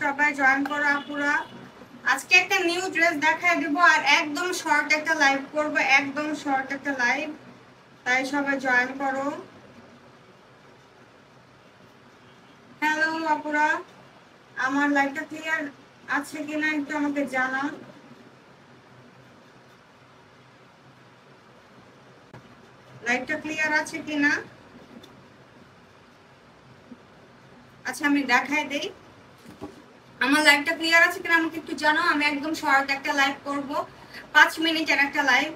সবাই জয়েন করো আপুরা। আজকে একটা নিউ ড্রেস দেখায় দিব আর একদম শর্ট একটা লাইভ করব, একদম শর্ট একটা লাইভ, তাই সবাই জয়েন করো। হ্যালো আপুরা, আমার লাইভটা ক্লিয়ার আছে কিনা একটু আমাকে জানাও। লাইভটা ক্লিয়ার আছে কিনা, আচ্ছা আমি দেখাই দেই আমার লাইভটা ক্লিয়ার আছে কিনা আমাকে একটু জানাও। আমি একদম শর্ট একটা লাইভ করব, 5 মিনিটের একটা লাইভ।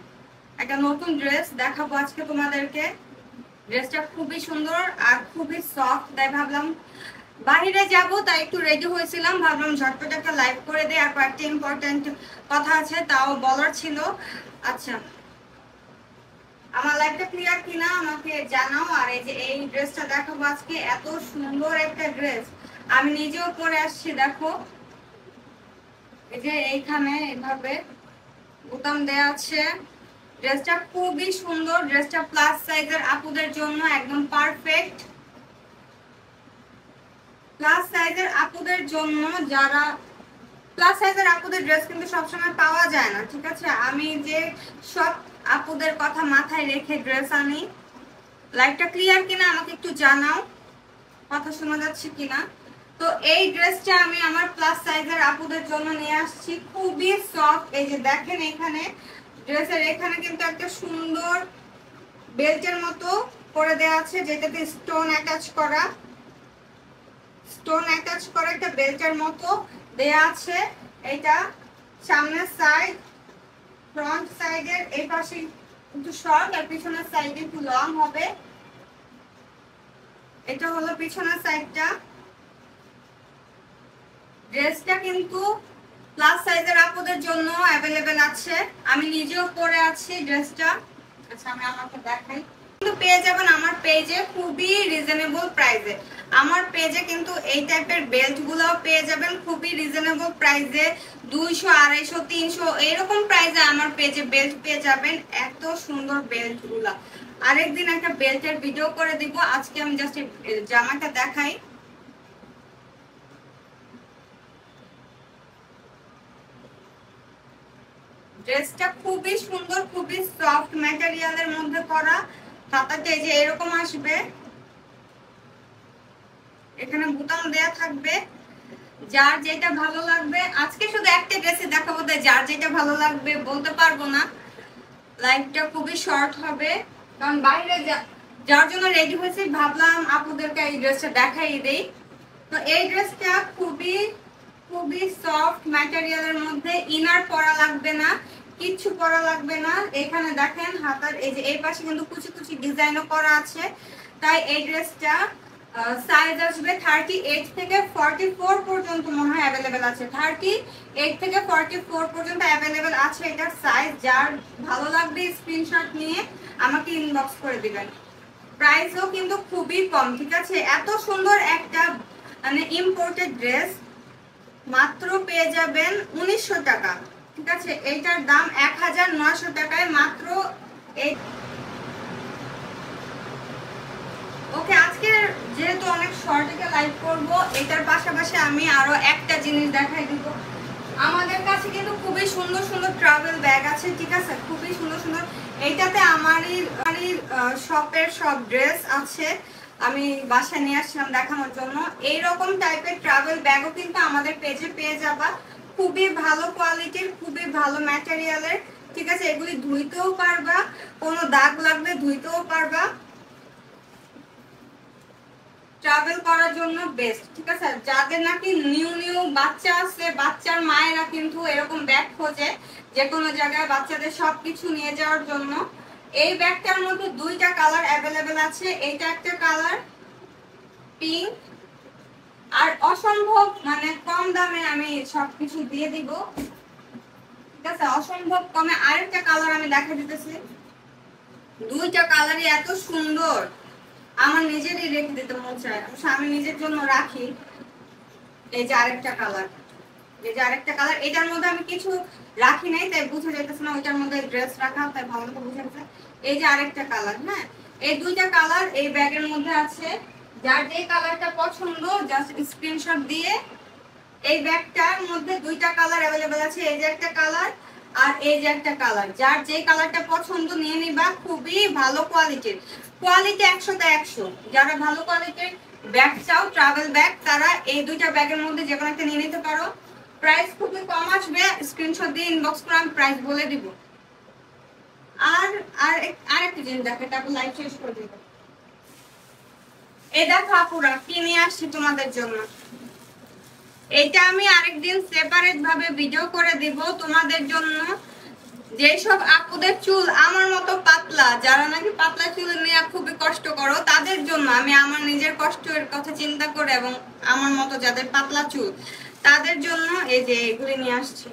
একটা নতুন ড্রেস দেখাবো আজকে তোমাদেরকে। ড্রেসটা খুবই সুন্দর আর খুবই সফট, তাই ভাবলাম বাহিরে যাব, তাই একটু রেডি হয়েছিলাম, ভাবলাম ঝটপট একটা লাইভ করে দেই। আর কয়েকটা ইম্পর্টেন্ট কথা আছে তাও বলার ছিল। আচ্ছা আমার লাইভটা ক্লিয়ার কিনা আমাকে জানাও। আর এই যে এই ড্রেসটা দেখাবো আজকে, এত সুন্দর একটা ড্রেস, আমি নিজেও পরে আসছি। দেখো এই যে এইখানে এভাবে বোতাম দেয়া আছে। ড্রেসটা খুবই সুন্দর, ড্রেসটা প্লাস সাইজের আপুদের জন্য একদম পারফেক্ট। প্লাস সাইজের আপুদের জন্য, যারা প্লাস সাইজের আপুদের ড্রেস কিন্তু সবসময় পাওয়া যায় না, ঠিক আছে। আমি যে সব আপুদের কথা মাথায় রেখে ড্রেস আনি। লাইভটা ক্লিয়ার কিনা আমাকে একটু জানাও, কথা শোনা যাচ্ছে কিনা। তো এই ড্রেসটা আমি আমার প্লাস সাইজের আপুদের জন্য নিয়ে আসছি, খুবই সফট। এই যে দেখেন এখানে ড্রেসের এখানে কিন্তু একটা সুন্দর বেল্টের মতো করে দেওয়া আছে, যেটাতে স্টোন অ্যাটাচ করা, স্টোন অ্যাটাচ করা একটা বেল্টের মতো দেয়া আছে। এটা সামনের সাইড, ফ্রন্ট সাইডের এই পাশে একটু শর্ট আর পিছনের সাইডে একটু লং হবে। এটা হলো পিছনের সাইডটা। ড্রেসটা কিন্তু প্লাস সাইজের আপুদের জন্য অ্যাভেলেবেল আছে, আমি নিজেও পরে আছি ড্রেসটা। আচ্ছা আমি আমাকে দেখাই, কিন্তু পেয়ে যাবেন আমার পেজে খুবই রিজনেবল প্রাইসে। আমার পেজে কিন্তু এই টাইপের বেল্ট গুলাও পেয়ে যাবেন খুবই রিজনেবল প্রাইসে, 200, 250, 300 এরকম প্রাইসে আমার পেজে বেল্ট পেয়ে যাবেন। এত সুন্দর বেল্ট গুলা, আরেকদিন একটা বেল্টের ভিডিও করে দিব। আজকে আমি জাস্ট জামাটা দেখাই। ড্রেসটা খুবই সুন্দর, খুবই সফট ম্যাটেরিয়ালের মধ্যে করা। হাতাতে যে এরকম আসবে, এখানে বোতাম দেয়া থাকবে। যার যেটা ভালো লাগবে, আজকে শুধু একটা ড্রেসই দেখাবো, তাই যার যেটা ভালো লাগবে বলতে পারবো না। লাইভটা খুবই শর্ট হবে, কারণ বাইরে যার জন্য রেডি হয়েছে ভাবলাম আপুদেরকে এই ড্রেসটা দেখাই দেই। তো এই ড্রেসটা খুবই খুবই সফট ম্যাটেরিয়ালের মধ্যে, ইনার পরা লাগবে না, কিচ্ছু পরা লাগবে না। এখানে দেখেন হাতার এই যে এই পাশে কিন্তু কুচি কুচি ডিজাইনও করা আছে। তাই এই ড্রেসটা সাইজ আসবে 38 থেকে 44 পর্যন্ত মনে হয় অ্যাভেলেবেল আছে। 38 থেকে 44 পর্যন্ত অ্যাভেলেবেল আছে এটার সাইজ। যার ভালো লাগবে স্ক্রিনশট নিয়ে আমাকে ইনবক্স করে দিবেন। প্রাইসও কিন্তু খুবই কম, ঠিক আছে। এত সুন্দর একটা মানে ইম্পোর্টেড ড্রেস মাত্র পেয়ে যাবেন 1900 টাকা, ঠিক আছে। এইটার দাম 1900 টাকায় মাত্র এই। ওকে, আজকে যেহেতু অনেক শর্ট একটা লাইভ করব, এটার পাশাপাশি আমি আরো একটা জিনিস দেখাই দিব। আমাদের কাছে কিন্তু খুবই সুন্দর সুন্দর ট্রাভেল ব্যাগ আছে, ঠিক আছে, খুবই সুন্দর সুন্দর। এইটাতে আমারই শপের সব ড্রেস আছে, আমি বাসায় নিয়ে আসছিলাম দেখানোর জন্য। এইরকম টাইপের ট্রাভেল ব্যাগও কিন্তু আমাদের পেজে পেয়ে যাবা, খুবই ভালো কোয়ালিটির, খুবই ভালো ম্যাটেরিয়ালের, ঠিক আছে। এগুলি ধুইতেও পারবা, কোনো দাগ লাগলে ধুইতেও পারবা, ট্রাভেল করার জন্য বেস্ট, ঠিক আছে। যাদের নাকি নিউ নিউ বাচ্চা আছে, বাচ্চার মায়েরা কিন্তু এরকম ব্যাগ খোঁজে যে কোনো জায়গায় বাচ্চাদের সবকিছু নিয়ে যাওয়ার জন্য। এই ব্যাগটার মধ্যে 2টা কালার অ্যাভেলেবেল আছে। এইটা একটা কালার পিঙ্ক, আর অসম্ভব মানে কম দামে আমি সবকিছু দিয়ে দিব, ঠিক আছে। অসম্ভব কমে আরেকটা কালার আমি দেখা দিতেছি। 2টা কালারই এত সুন্দর, আমার নিজেরই রেখে দিতে মন চায়, আমি নিজের জন্য রাখি। এই যে আরেকটা কালার, এই যে আরেকটা কালার, এটার মধ্যে আমি কিছু রাখি নাই তাই বুঝে যাইতেছে না ওইটার মধ্যে ড্রেস রাখা, তাই ভালো মতো বুঝে যাচ্ছে। এই যে আরেকটা কালার, হ্যাঁ, এই 2টা কালার এই ব্যাগের মধ্যে আছে। যার যে কালারটা পছন্দ জাস্ট স্ক্রিনশট দিয়ে এই ব্যাগটার মধ্যে দুইটা কালার অ্যাভেলেবেল আছে, এই যে একটা কালার আর এই যে একটা কালার। যার যে কালারটা পছন্দ নিয়ে নিবা, খুবই ভালো কোয়ালিটির, কোয়ালিটি 100তে 100। যারা ভালো কোয়ালিটির ব্যাগ চাও, ট্রাভেল ব্যাগ, তারা এই দুইটা ব্যাগের মধ্যে যে কোনো একটা নিয়ে নিতে পারো। প্রাইস খুবই কম আসবে, স্ক্রিনশট দিয়ে ইনবক্স করে আমি প্রাইস বলে দিব। আর আরেকটা জিনিস দেখো, তারপর লাইভ শেষ করে দিব। এই দেখো আপুরা কি নিয়ে আসছি তোমাদের জন্য। এটা আমি আরেকদিন সেপারেট ভাবে ভিডিও করে দিব তোমাদের জন্য। যেসব আপুদের চুল আমার মতো পাতলা, যারা নাকি পাতলা চুল নিয়ে খুবই কষ্ট করো, তাদের জন্য আমি আমার নিজের কষ্টের কথা চিন্তা করে এবং আমার মতো যাদের পাতলা চুল, তাদের জন্য এই যে এগুলি নিয়ে আসছি।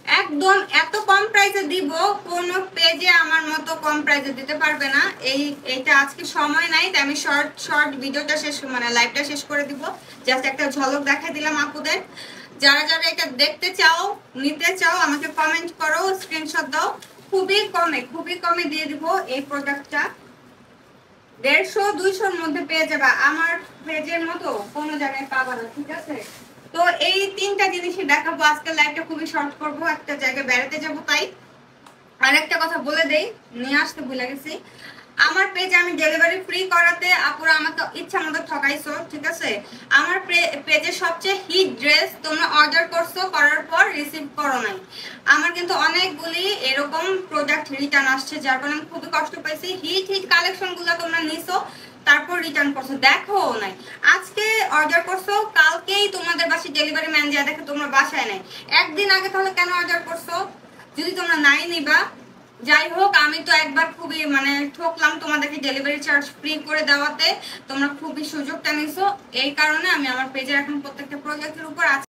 একদম এত কম প্রাইসে দিব, কোন পেজে আমার মতো কম প্রাইসে দিতে পারবে না। এইটা আজকে সময় নাই, তাই আমি শর্ট ভিডিওটা শেষ, মানে লাইভটা শেষ করে দিব। জাস্ট একটা ঝলক দেখাই দিলাম আপুদের। যারা যারা এটা দেখতে চাও, নিতে চাও, আমাকে কমেন্ট করো, স্ক্রিনশট দাও। খুবই কমে দিয়ে দিব এই প্রোডাক্টটা। 150-200-র মধ্যে পেয়ে যাবা, আমার পেজের মতো কোনো জায়গায় পাবা না, ঠিক আছে? তো এই তিনটা জিনিসই দেখাবো আজকে। লাইভটা খুবই শর্ট করবো, একটা জায়গায় বেড়াতে যাবো তাই। আর একটা কথা বলে দেই, নিয়ে আসতে ভুলে গেছি, আমার পেজে আমি ডেলিভারি ফ্রি করাতে আপুরা আমাকে ইচ্ছা মতো ঠকাইছো, ঠিক আছে? আমার পেজে সবচেয়ে হিট ড্রেস তোমরা অর্ডার করছো, করার পর রিসিভ করো নাই। আমার কিন্তু অনেকগুলি এরকম প্রোডাক্ট রিটার্ন আসছে, যার কারণে আমি খুবই কষ্ট পাইছি। হিট কালেকশন গুলো তোমরা নিছো, তারপর রিটার্ন করছো, দেখো নাই। আজকে অর্ডার করছো, কালকেই তোমাদের বাসায় ডেলিভারি ম্যান যা দেখে তোমরা বাসায় নাই। একদিন আগে তাহলে কেন অর্ডার করছো যদি তোমরা নাই নিবা? যাই হোক, আমি তো একবার খুবই মানে ঠকলাম তোমাদেরকে ডেলিভারি চার্জ ফ্রি করে দেওয়াতে। তোমরা খুবই সুযোগটা নিছো, এই কারণে আমি আমার পেজে এখন প্রত্যেকটা প্রোডাক্টের উপর